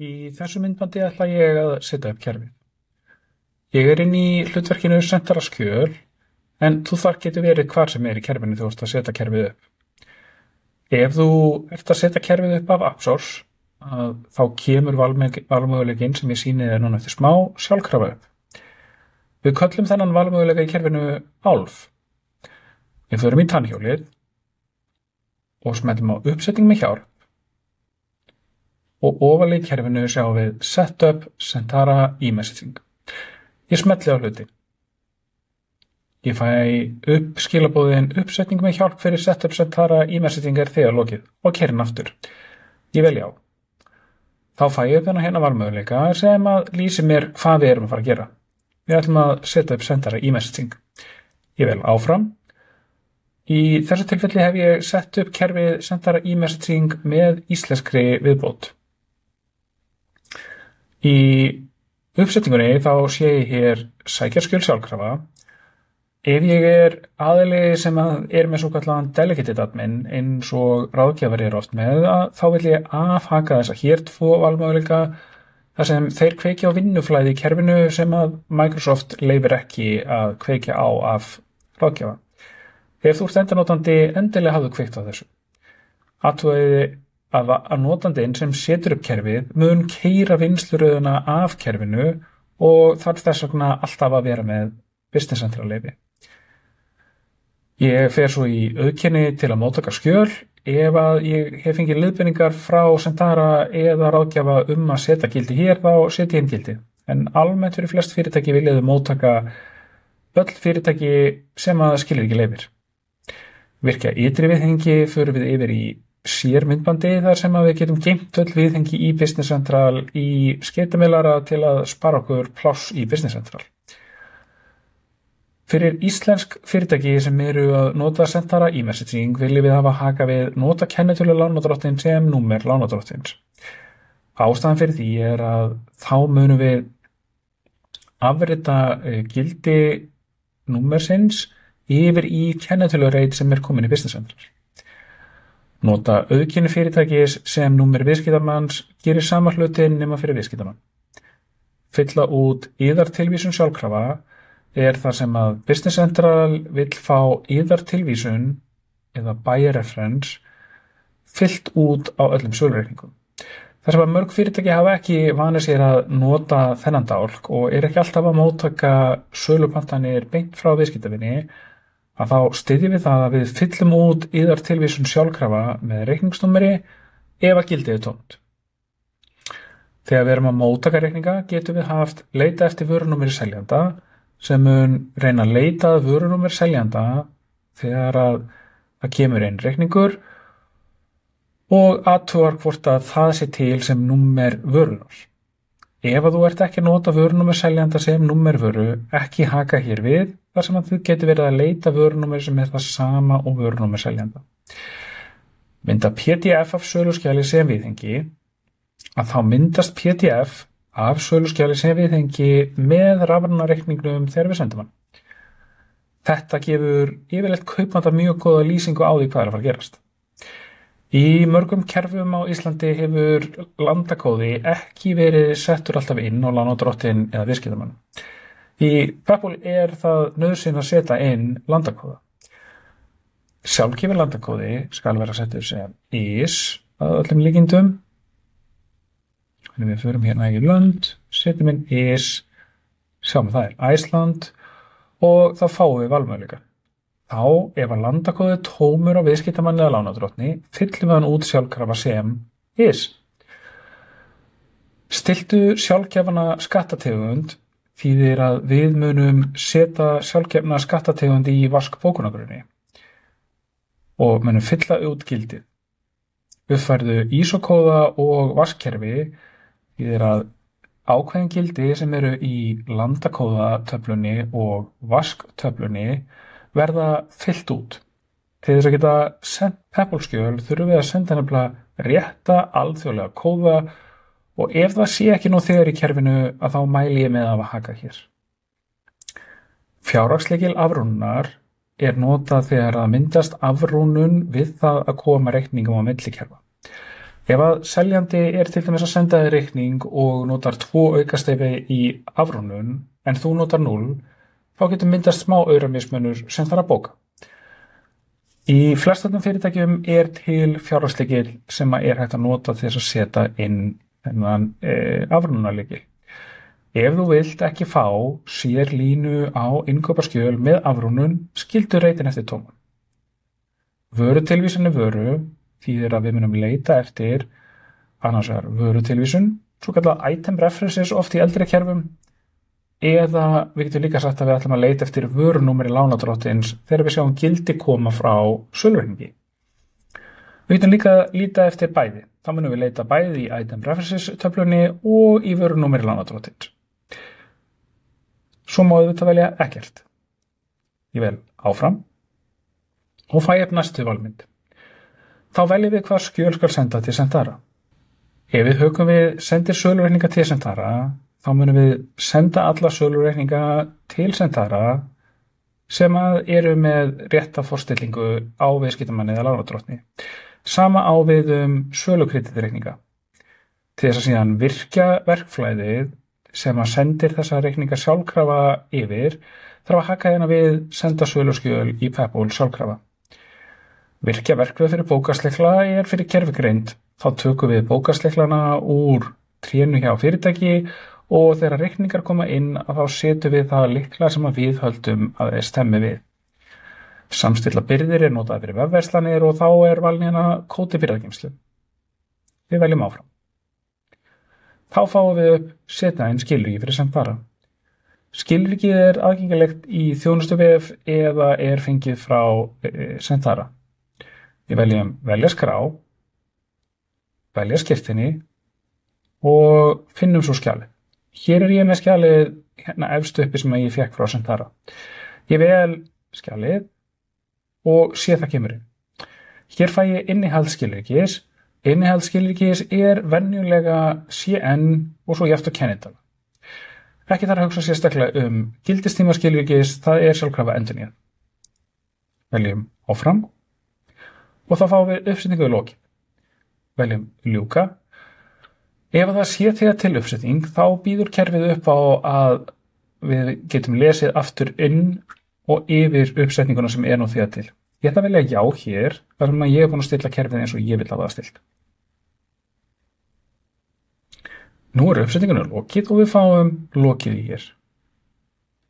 Í þessu myndbandi ætla ég að setja upp kerfið. Ég inn í hlutverkinu sendara skjöl, en þú þar getur verið hvar sem í kerfinu þú ert að setja kerfið upp. Ef þú ert að setja kerfið upp af AppSource, þá kemur valmöguleikinn sem ég sýni þér núna eftir smá sjálfkrafa upp. Við köllum þennan valmöguleika í kerfinu Álf. Við förum í tannhjólið og smellum á uppsetning með hjálp og ofarlega í kerfinu sjáum við Setup Sentara e-messaging. Ég smelli á hluti. Ég fæ upp skilabóðin uppsetning með hjálp fyrir Setup Sentara e-messaging þegar lokið og keyri hann aftur. Ég velji á. Þá fæ ég upp þennan hérna valmöguleika sem að lýsi mér hvað við erum að fara að gera. Við ætlum að setja upp Sentara e-messaging. Ég vel áfram. Í þessu tilfelli hef ég sett upp kerfið Sentara e-messaging með íslenskri viðbót. Í uppsetningunni þá sé ég hér sækjarskjöl sjálfkrafa. Ef ég aðili sem með svo kallaðan delegated admin eins og ráðgjafar oft með, þá vil ég afhaka þessa hér 2 valmöguleika þar sem þeir kveikja á vinnuflæði í kerfinu sem að Microsoft leyfir ekki að kveikja á af ráðgjafa. Ef þú ert endanotandi, endilega hafðu kveikt á þessu. Athugaðu að notandinn sem setur upp kerfið mun keyra vinnsluröðuna af kerfinu og þarf þess vegna alltaf að vera með Business Central leyfi. Ég fer svo í auðkenni til að móttaka skjöl ef að ég hef fengið leiðbeiningar frá Sentara eða ráðgjafa að setja gildi hér, þá setja ég inn gildi. En almennt fyrir flest fyrirtæki viljaðu móttaka öll fyrirtæki sem að skilir ekki leyfir. Virkja ytri viðhengi förum við yfir í sér myndbandi þar sem að við getum geymt öll viðhengi í Business Central í skeytamailara til að spara okkur pláss í Business Central. Fyrir íslensk fyrirtæki sem eru að nota Sentara e-messaging viljum við hafa haka við nota kennitölu lánardrottins sem númer lánardrottins. Ástæðan fyrir því að þá munum við afrita gildi númersins yfir í kennitölureit sem komin í Business Central. Nota auðkenni fyrirtækis sem númer viðskiptamanns gerir sama hlutin nema fyrir viðskiptamann. Fylla út yðartilvísun sjálfkrafa þar sem að Business Central vill fá yðartilvísun eða buyer reference fyllt út á öllum sölureikningum. Þar sem að mörg fyrirtæki hafa ekki vanið sér að nota þennan dálk og ekki alltaf að móttaka sölupantanir beint frá viðskiptavinni, að þá styðjum við það að við fyllum út yðartilvísun sjálfkrafa með reikningsnúmeri ef að gildið tómt. Þegar við erum að móttaka reikninga getum við haft leita eftir vörunúmeri seljanda sem mun reyna að leita að vörunúmer seljanda þegar að það kemur inn reikningur og athugar hvort að það sé til sem númer vörunar. Ef að þú ert ekki að nota vörunúmer seljanda sem númer vöru, ekki haka hér við þar sem að þú getur verið að leita vörunúmer sem það sama og vörunúmer seljanda. Mynda PDF af söluskjali sem viðhengi, að þá myndast PDF af söluskjali sem viðhengi með rafrunarreikningnum þegar við sendum hann. Þetta gefur yfirleitt kaupanda mjög góða lýsingu á því hvað að fara að gerast. Í mörgum kerfum á Íslandi hefur landakóði ekki verið settur alltaf inn á lánardrottinn eða viðskiptamann. Í Peppol það nauðsyn að setja inn landakóða. Sjálfgefinn landakóði skal vera settur sem is að öllum líkindum. Við förum hérna í lönd, setjum inn is, sjáum það Æsland og þá fáum við valmöguleika. Þá ef að landakóði tómur á viðskiptamann eða lánardrottni, fyllum við hann út sjálfkrafa sem is. Stilltu sjálfgefna skattategund þýðir að við munum setja sjálfgefna skattategund í vask bókunargrunni og munum fylla út gildið. Uppfærðu ISO-kóða og vaskkerfi þýðir að ákveðin gildi sem eru í landakóðatöflunni og vasktöflunni verða fyllt út. Til þess að geta sendt Peppol-skjöl þurfum við að senda nefnilega rétta alþjóðlega kóða og ef það sé ekki nú þegar í kerfinu að þá mæli ég með að haka hér. Fjárhagslykil afrúnunar notað þegar að myndast afrúnun við það að koma reikningum á milli kerfa. Ef að seljandi til dæmis að senda þér reikning og notar 2 aukastefi í afrúnun en þú notar 0, þá getur myndast smá auramismunur sem þarf að bóka. Í flestum fyrirtækjum til fjárhagslykil sem hægt að nota til þess að setja inn þennan afrúnunarlykil. Ef þú vilt ekki fá sér línu á innkaupaskjöl með afrúnun, skildu reitin eftir tóman. Vörutilvísun vöru þýðir að við munum leita eftir annars vegar vörutilvísun, svo kallað item references oft í eldri kerfum, eða við getum líka sagt að við ætlum að leita eftir vörunúmeri lánardrottins þegar við sjáum gildi koma frá sölureikningi. Við getum líka líta eftir bæði. Þá munum við leita bæði í item references töflunni og í vörunúmeri lánardrottins. Svo má við velja ekkert. Ég vel áfram og fæ upp næstu valmynd. Þá veljum við hvað skjöl skal senda til Sentara. Ef við hökum við sendir sölureikninga til Sentara, þá munum við senda alla sölureikninga til Sentara sem eru með rétta forstillingu á viðskiptamanni eða lánardrottni. Sama á við sölukreditreikninga. Til þess að síðan virkja verkflæðið sem sendir þessa reikninga sjálfkrafa yfir, þarf að haka hérna við senda söluskjöl í Peppol sjálfkrafa. Virkja verkflæð fyrir bókasleikla fyrir kerfigreind. Þá tökum við bókasleiklana úr trénu hjá fyrirtæki og þegar reikningar koma inn þá setjum við það lykla sem við höldum að stemmi við. Samstilla byrðir notað fyrir vefverslanir og þá valin hérna kóti birgðageymslu. Við veljum áfram. Þá fáum við upp setja inn skilríki fyrir Sentara. Skilríkið aðgengilegt í þjónustuvef eða fengið frá Sentara. Við veljum velja skrá, velja skírteini og finnum svo skjalið. Hér ég með skjalið hérna efst uppi sem ég fékk frá Sentara. Ég vel skjalið og sé það kemur inn. Hér fæ ég innihald skilríkis. Innihald skilríkis venjulega CN og svo jafnt og kennitala. Ekki þarf að hugsa sérstaklega gildistíma skilríkis, það sjálfkrafa endurnýjað. Veljum áfram og þá fáum við uppsetningu í lokið. Veljum ljúka. Ef það sé þegar til uppsetning, þá býður kerfið upp á að við getum lesið aftur inn og yfir uppsetninguna sem nú þegar til. Ég ætla að velja já hér, þar sem ég búin að stilla kerfið eins og ég vil hafa það stilt. Nú uppsetningunum lokið og við fáum lokið í hér.